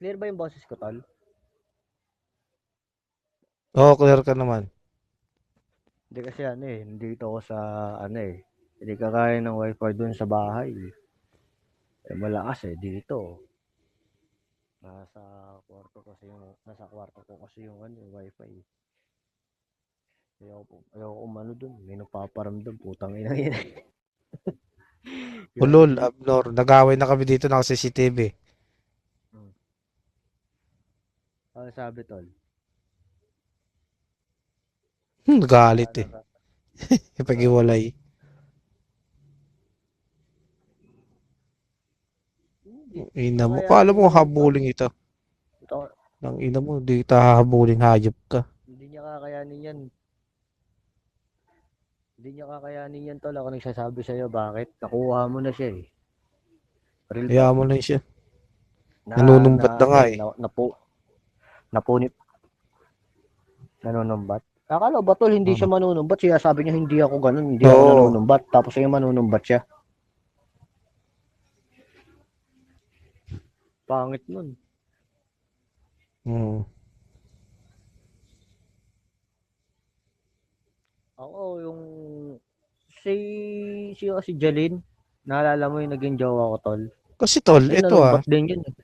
Clear ba yung boses ko, tol? Oo, clear ka naman. Hindi kasi ano eh, nandito ako sa ano eh. Hindi kagaya ng wifi dun sa bahay. Eh, malakas eh, dito. Nasa nasa kwarto ko kasi yung ano, yung wifi. Ayaw ko umano dun. May nagpaparamdam, putang ina yun. Ulol, Gago. Abnor. Nag-away na kami dito ng CCTV. Hmm. Ano sabi, tol? Nagalit Ano eh. ka? Ipag-iwalay. Hindi. Ina mo. Kala Kakayanin mo naman, tol. habuling ito. Ito, Nang ina mo, di kita hahabulin, hayop ka. hindi niya kakayanin yan. Hindi niya kakayanin yan, tol. Ako nagsasabi sa'yo, bakit? Nakuha mo na siya eh. Real Kaya talk. mo lang siya. Na, Nanunumbat na nga eh. napunit, nanunumbat. Akala ba, tol, hindi siya Oo. manunumbat. Siya sabi niya, hindi ako ganun, hindi ako Oo. nanunumbat. Tapos siya manunumbat siya. Pangit nun. Hmm. Ako, yung si si Jalin, naalala mo yung naging jowa ko, tol. Kasi tol, Ay, ito nanumbat din yun eh.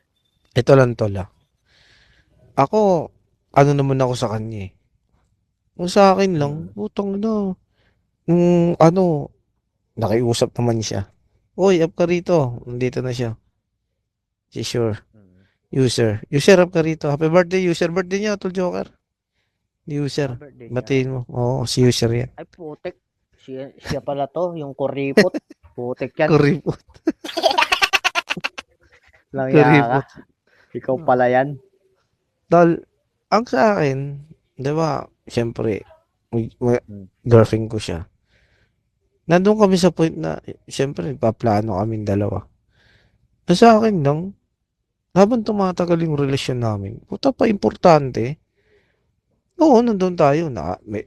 ito lang tol Ako, ano naman ako sa kanya eh. Kung sa akin lang, Hmm. putang na. Ano, nakiusap naman siya. Uy, up ka rito. Nandito na siya. Si Sure. Hmm. User. User, up ka rito. Happy birthday, user. Birthday niya, tol Joker. User. Birthday niya. Batiin mo. Oo, si user yan. Ay, putek. Siya pala to, yung kuripot. Putek yan. Kuripot. Langya ka. Kuripot. Ikaw pala yan. Tol, ang sa akin, di ba, siyempre, Hmm. girlfriend ko siya. Nandun kami sa point na, siyempre, nagpaplano kaming dalawa. Sa akin lang, habang tumatagal yung relasyon namin, puta pa importante. Oo, nandun tayo,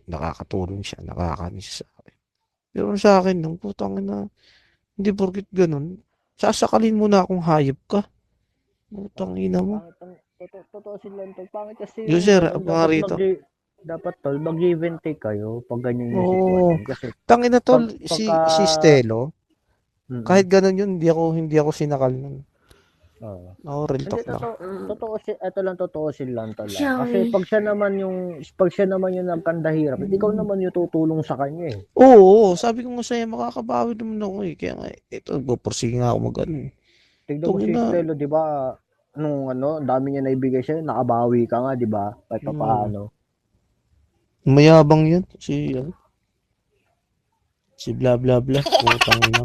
nakakatulong siya, nakakanis sa akin. Pero sa akin lang, putang na, hindi porkit ganun, sasakalin mo na akong hayop ka. Putang ina mo. Pangit ang totoo sila tol. Pangit kasi yung User, ganun. up mga rito. Dapat tol, mag-give and take kayo pag ganyan yung Oo, sitwasyon. Kasi tangina tol, si pagka Stelo, mm. kahit ganun yun, hindi ako sinakal nun. Oo. Ako, real Hindi talk lang. totoo si ito lang totoo sila tol. Kasi Sorry. pag siya naman yung nagkandahirap, ikaw naman yung tutulong sa kanya eh. Oo, sabi ko nga sa'yo, makakabawi naman ako eh. Kaya nga, ito, pupursige nga ako mag-ano eh. Tignan mo si Tangina, Stelo, 'di ba? Nung ano, ang dami niya naibigay sa'yo, nakabawi ka nga, 'di ba? Kahit hmm, papaano. mayabang yun. Si bla bla bla. Putang ina.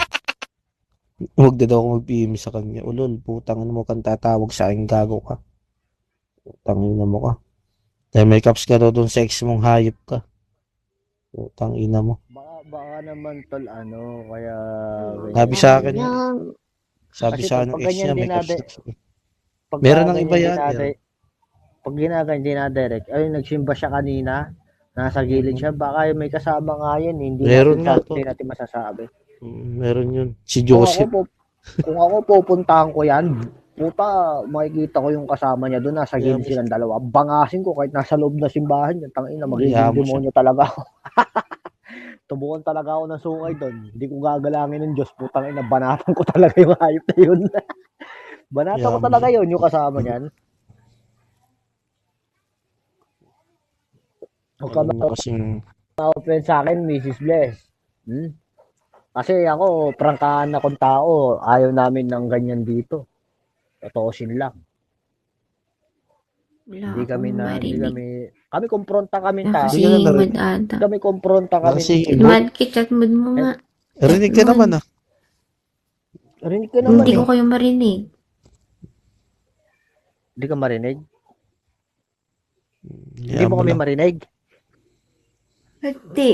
Huwag na daw ako mag-PM sa kanya. Ulol, putang ina mo kang tatawag sa akin, gago ka. Putang ina mo ka. Dahil may caps ka daw dun sa ex mong hayop ka. Putang ina mo. Baka naman tol ano, kaya Sabi ganyan sa Yan akin eh. yan. lang. Sabi Kasi sa tol, anong pag ex ganyan niya, may caps dinade, na. pagka Meron ng iba ganyan yan, dinade, meron. pag ginaganyan dinadirect, ay nagsimba siya kanina, nasa gilid Mm-mm. siya, baka may kasama nga yan, eh, Meron nga to. hindi natin masasabi. Meron yun. Si Kung ako Joseph. po, kung ako pupuntahan ko yan, puta, makikita ko yung kasama niya doon, nasa Kaya gilid mo, silang dalawa. Bangasin ko kahit nasa loob na simbahan, yung tangina, kaya magiging mo siya. demonyo talaga ako. Tubukan talaga ako ng sungay doon. Hindi ko gagalangin ng Diyos, putang ina, banatan ko talaga yung hayop na yun. Kaya Banatan ko mo talaga siya. yun, yung kasama niyan. Huwag ka Alam mo kasing, ma-offend sa akin, Mrs. Bless. Hmm? Kasi ako, prangkahan akong tao. Ayaw namin ng ganyan dito. Totoosin lang. Wala akong Hindi marinig. kami kumpronta kaming hindi tao. ka na Nakasingit Hindi ata. kami kumpronta kaming, nakasingit. Mad ka, chat mood mo eh, nga. Chat Rinig ka mood. naman ah. rinig ko naman Hindi ko eh. kayo marinig. Hindi ka marinig. Hindi Kaya mo mo kami lang. marinig. Hindi.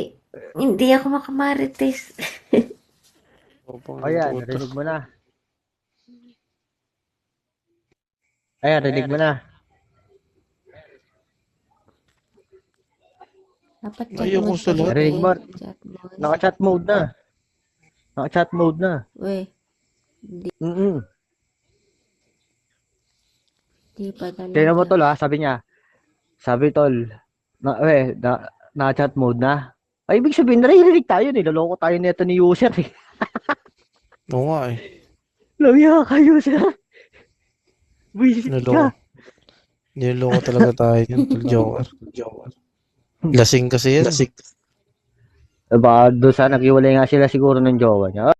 Hindi ako makamarites. Opo, Ayan, puta. rinig mo na. Ayan, rinig mo na. Dapat chat Ayoko mood sa pa lahat. dito Rinig eh. mo. Chat mood. Naka-chat mode na. Naka-chat mode na. Weh. Hindi. Mm-mm. Di pa Tingnan mo talaga. tol ha, sabi tol, na chat mode na. Ay, ibig sabihin, naririnig tayo, niloloko tayo nito ni user eh. Oo nga eh. Lamya ka, user. Visit Niloko. ka. Niloko talaga tayo yun, Tol Joker. Lasing kasi yan. Baka doon sa naghiwalay nga sila siguro ng jowa niya.